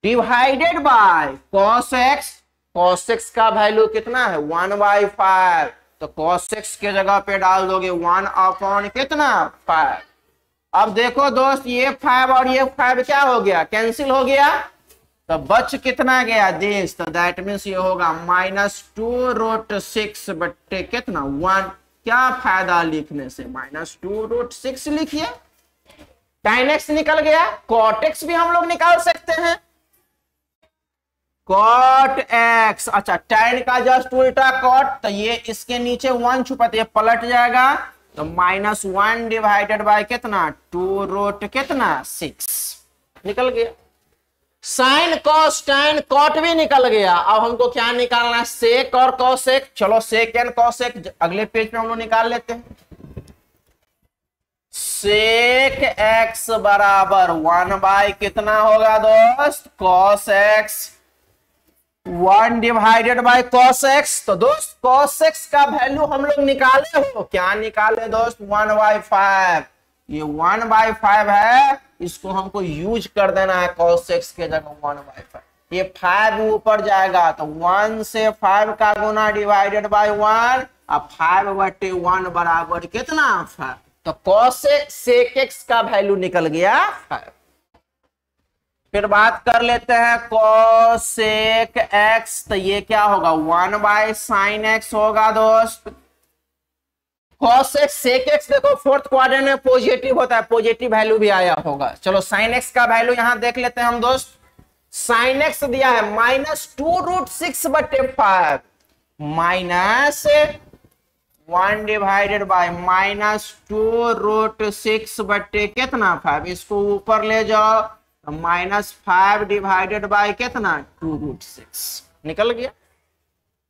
divided by cos x. Cos x का वैल्यू कितना है 1/5, तो कॉस एक्स के जगह पे डाल दोगे 1/5 कितना 5। अब देखो दोस्त ये 5 और ये 5 क्या हो गया कैंसिल हो गया, तो बच कितना गया देश, तो दैट मीन्स ये होगा -2√6 बट्टे कितना 1। क्या फायदा लिखने से, -2√6 लिखिए। टाइन एक्स निकल गया, कॉट एक्स भी हम लोग निकाल सकते हैं, कॉट एक्स। अच्छा टाइन का जस्ट उल्टा कॉट, तो ये इसके नीचे 1 छुपा तो ये पलट जाएगा, तो -1 डिवाइडेड बाय कितना 2 कितना 6 निकल गया। साइन कॉस टाइन कॉट भी निकल गया। अब हमको क्या निकालना है सेक और कॉसेक। चलो सेक एंड कॉसेक अगले पेज पे हम लोग निकाल लेते हैं। सेक एक्स बराबर 1 बाय कितना होगा दोस्त cos x, 1 divided by cos X. तो दोस्त कॉस एक्स का वैल्यू हम लोग निकाले हो, क्या निकाले दोस्त 1/5। ये 1/5 है, इसको हमको यूज कर देना है cos x के जगह 1/5। ये 5 ऊपर जाएगा तो 1 से 5 का गुना डिवाइडेड बाय 1 अब 5/1 बराबर कितना 5। तो cos sec x का वैल्यू निकल गया 5। फिर बात कर लेते हैं cos sec x, तो ये क्या होगा 1/sin x होगा दोस्त। cos x sec x देखो फोर्थ क्वाड्रेंट में पॉजिटिव होता है, पॉजिटिव वैल्यू भी आया होगा। चलो sin x का वैल्यू यहां देख लेते हैं हम दोस्त। sin x दिया है -2√6/5 -1 डिवाइडेड बाय -2√6 बट्टे कितना 5। इसको ऊपर ले जाओ तो -5 डिवाइडेड बाय कितना 2√6 निकल गया।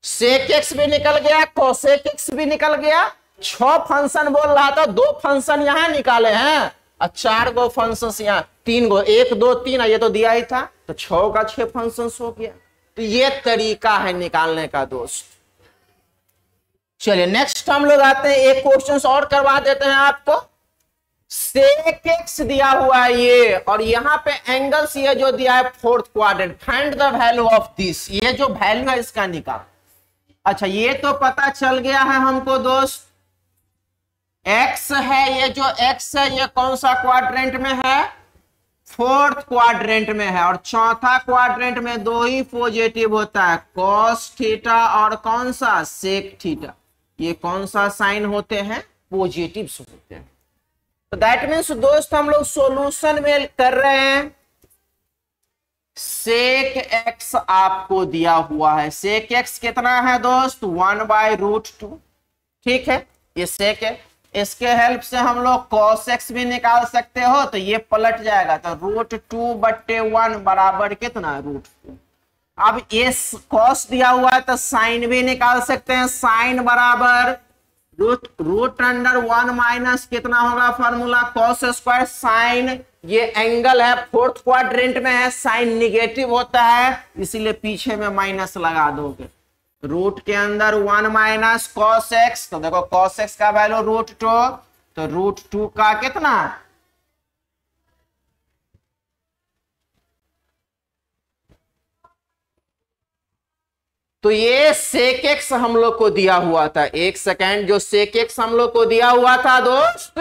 sec x भी निकल गया, cosec x भी निकल गया। 6 फंक्शन बोल रहा था, 2 फंक्शन यहां निकाले हैं और 4 गो फंक्शन यहाँ 3 गो 1 2 3 ये तो दिया ही था, तो 6 का 6 फंक्शन हो गया। तो ये तरीका है निकालने का दोस्त। चलिए नेक्स्ट हम लोग आते हैं, एक क्वेश्चन और करवा देते हैं आपको। सेक एक्स दिया हुआ है ये, और यहाँ पे एंगल्स ये जो दिया है fourth quadrant, find the value of this. ये जो वैल्यू है इसका निकाल। अच्छा ये तो पता चल गया है हमको दोस्त, एक्स है, ये जो एक्स है ये कौन सा क्वाड्रेंट में है फोर्थ क्वाड्रेंट में है, और चौथा क्वाड्रेंट में 2 ही पॉजिटिव होता है कॉस थीटा और कौन सा सेक थीटा। ये कौन सा साइन होते हैं पॉजिटिव होते हैं। तो दैट मीन्स दोस्त हम लोग सॉल्यूशन में कर रहे हैं। सेक एक्स आपको दिया हुआ है, सेक एक्स कितना है दोस्त 1/√2, ठीक है ये सेक है। इसके हेल्प से हम लोग cos x भी निकाल सकते हो, तो ये पलट जाएगा, तो √2/1 बराबर कितना, √2। अब ये cos दिया हुआ है तो साइन भी निकाल सकते हैं, साइन बराबर √1 माइनस कितना होगा फॉर्मूला cos²। साइन ये एंगल है, फोर्थ क्वाड्रेंट में है, साइन निगेटिव होता है, इसीलिए पीछे में माइनस लगा दोगे। रूट के अंदर 1 माइनस cos x, तो देखो cos x का वैल्यू √2, तो √2 का कितना, तो ये sec x हम लोग को दिया हुआ था, एक सेकेंड, जो sec x हम लोग को दिया हुआ था दोस्त,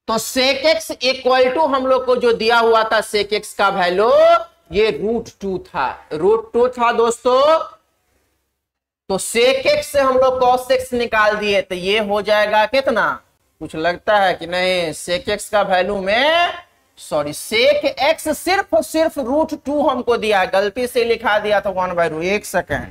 तो sec x इक्वल टू हम लोग को जो दिया हुआ था sec x का वैल्यू ये √2 था, √2 था दोस्तों। तो sec x से हम लोग cos x निकाल दिए, तो ये हो जाएगा कितना, कुछ लगता है कि नहीं, sec x का वैल्यू में sec x सिर्फ √2 हमको दिया, गलती से लिखा दिया था 1/2। एक सेकेंड,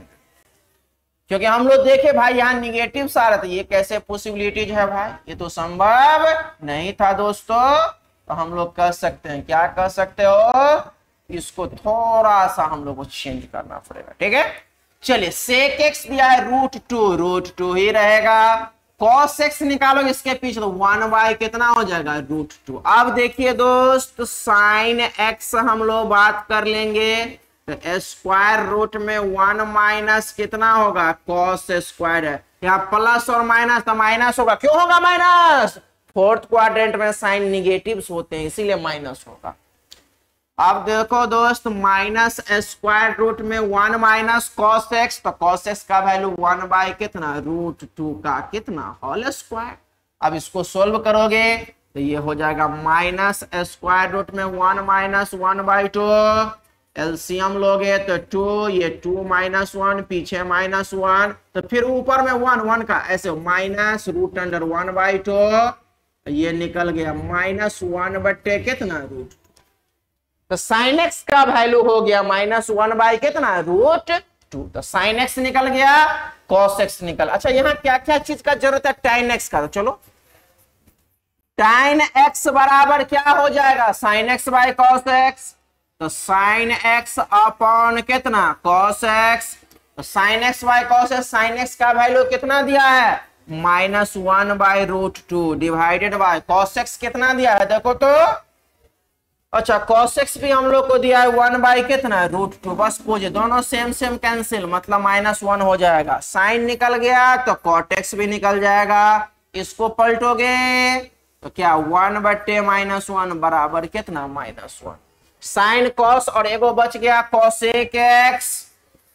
क्योंकि हम लोग देखे भाई यहाँ निगेटिव सा रहा था, ये कैसे पॉसिबिलिटीज है भाई, ये तो संभव नहीं था दोस्तों। तो हम लोग कर सकते हैं, क्या कर सकते हो, इसको थोड़ा सा हम लोग को चेंज करना पड़ेगा, ठीक है। चलिए sec x दिया है √2 ही रहेगा, cos x निकालो इसके पीछे, तो 1 कितना हो जाएगा, √2। अब देखिए दोस्त, sin x हम लोग बात कर लेंगे, तो स्क्वायर रूट में 1 माइनस कितना होगा, cos² है, यहाँ प्लस और माइनस, तो माइनस होगा, क्यों होगा माइनस, फोर्थ क्वाड्रेंट में साइन निगेटिव्स होते हैं इसीलिए माइनस होगा। अब देखो दोस्त, माइनस स्क्वायर रूट में 1 माइनस cos x, तो cos x का वैल्यू 1 कितना, √2 का कितना, होल स्क्वायर। अब इसको सोल्व करोगे तो ये हो जाएगा माइनस स्क्वायर रूट में 1 माइनस 1/2, एलसीएम लोगे तो 2, ये 2 माइनस 1, पीछे -1, तो फिर ऊपर में 1 का ऐसे माइनस √1/2, ये निकल गया -1 कितना, √2। तो sin x का वैल्यू हो गया -1 कितना, √2, तो sin x निकल गया, cos x निकल। अच्छा यहाँ क्या क्या चीज का जरूरत है, tan x का, तो चलो tan x बराबर क्या हो जाएगा, sin x by cos x, तो sin x अपॉन कितना, cos x, तो sin x by cos x, sin x का वैल्यू कितना दिया है, -1/√2 डिवाइडेड बाय cos x कितना दिया है, देखो तो, अच्छा cos x भी हम लोग को दिया है 1 कितना, √2, बस पूछे दोनों सेम कैंसिल, मतलब -1 हो जाएगा, साइन निकल गया तो cot x भी निकल जाएगा, इसको पलटोगे तो क्या 1/-1 बराबर कितना, -1, साइन cos और एगो बच गया cosec x,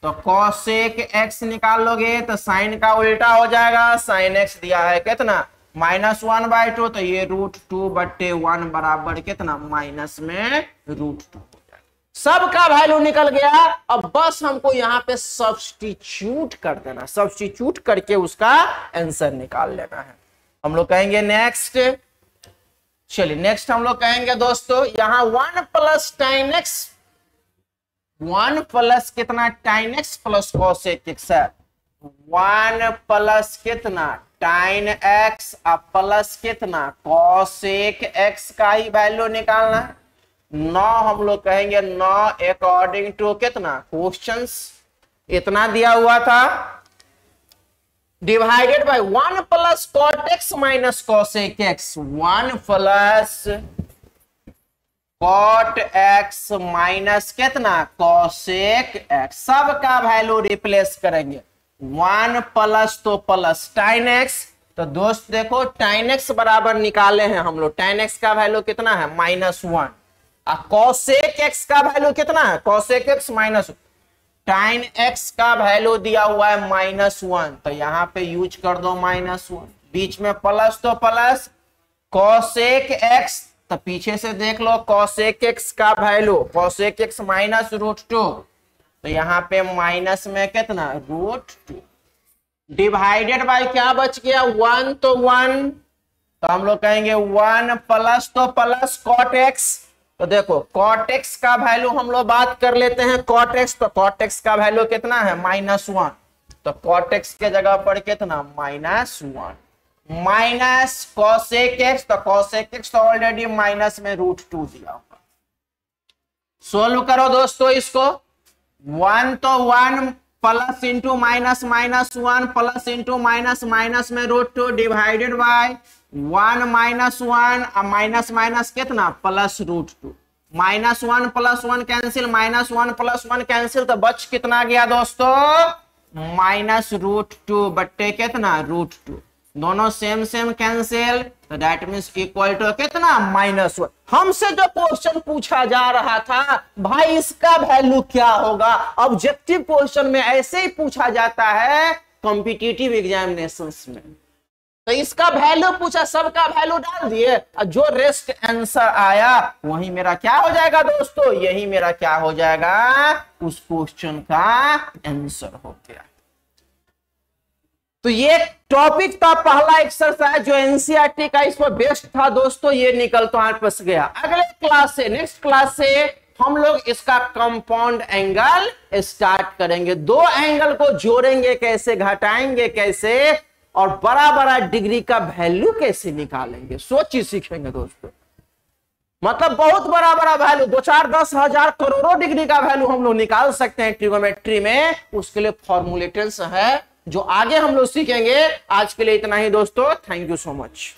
तो cosec x निकाल लोगे तो साइन का उल्टा हो जाएगा, sin x दिया है कितना, -1/2, तो ये √2/1 बराबर कितना, माइनस में √2 हो जाएगा। सबका वैल्यू निकल गया। अब बस हमको यहाँ पे सब्स्टिट्यूट कर देना, सब्स्टिट्यूट करके उसका आंसर निकाल लेना है। हम लोग कहेंगे नेक्स्ट, चलिए नेक्स्ट हम लोग कहेंगे दोस्तों, यहाँ 1 प्लस tan x, 1 प्लस कितना tan x plus cosec x है, 1 प्लस कितना tan x प्लस कितना cosec x का ही वैल्यू निकालना है। 9 हम लोग कहेंगे 9 अकॉर्डिंग टू कितना क्वेश्चंस, इतना दिया हुआ था, divided by 1 plus cot x minus cosec x, 1 plus cot x minus कितना cosec x, सबका वैल्यू रिप्लेस करेंगे, 1 प्लस तो प्लस tan x, तो दोस्त देखो tan x बराबर निकाले हैं हम लोग, tan x का वैल्यू कितना है -1, cosec x का वैल्यू कितना है cosec x -1, tan x का वैल्यू दिया हुआ है -1, तो यहाँ पे यूज कर दो -1, बीच में प्लस तो प्लस cosec x, तो पीछे से देख लो cosec x का वैल्यू cosec x -√2, तो यहाँ पे माइनस में कितना √2, डिवाइडेड बाय क्या बच गया 1 तो 1, तो हम लोग कहेंगे 1 प्लस तो प्लस cot x, तो देखो cot x का वैल्यू हम लोग बात कर लेते हैं cot x, तो cot x का वैल्यू कितना है -1, तो cot x के जगह पर कितना -1, माइनस कॉसेक एक्स, तो कॉसेक एक्स तो ऑलरेडी माइनस में √2 दिया होगा। सोल्व करो दोस्तों इसको, 1 तो 1 plus into minus minus 1 plus into minus minus में √2 divided by 1 minus 1, minus minus कितना plus √2, minus 1 plus 1 cancel, minus 1 plus 1 cancel, तो बच कितना गया दोस्तों माइनस √2 बट्टे कितना √2, दोनों सेम सेम कैंसिल, तो दैट मींस इक्वल टू कितना -1। हमसे जो क्वेश्चन पूछा जा रहा था भाई इसका वैल्यू क्या होगा, ऑब्जेक्टिव क्वेश्चन में ऐसे ही पूछा जाता है कॉम्पिटिटिव एग्जामिनेशंस में, तो इसका वैल्यू पूछा, सबका वैल्यू डाल दिए और जो रेस्ट आंसर आया वही मेरा क्या हो जाएगा दोस्तों, यही मेरा क्या हो जाएगा उस क्वेश्चन का आंसर हो गया। तो ये टॉपिक था पहला एक्सरसाइज जो एनसीईआरटी का इस पर बेस्ट था दोस्तों, ये निकल तो हाथ फंस गया। अगले क्लास से, नेक्स्ट क्लास से हम लोग इसका कंपाउंड एंगल स्टार्ट करेंगे, दो एंगल को जोड़ेंगे कैसे, घटाएंगे कैसे, और बड़ा बड़ा डिग्री का वैल्यू कैसे निकालेंगे, सोचिए सीखेंगे दोस्तों। मतलब बहुत बड़ा बड़ा वैल्यू, 2, 4, 10 हजार करोड़ों डिग्री का वैल्यू हम लोग निकाल सकते हैं ट्रिगोनोमेट्री में, उसके लिए फॉर्मूलेशंस है जो आगे हम लोग सीखेंगे। आज के लिए इतना ही दोस्तों, थैंक यू सो मच।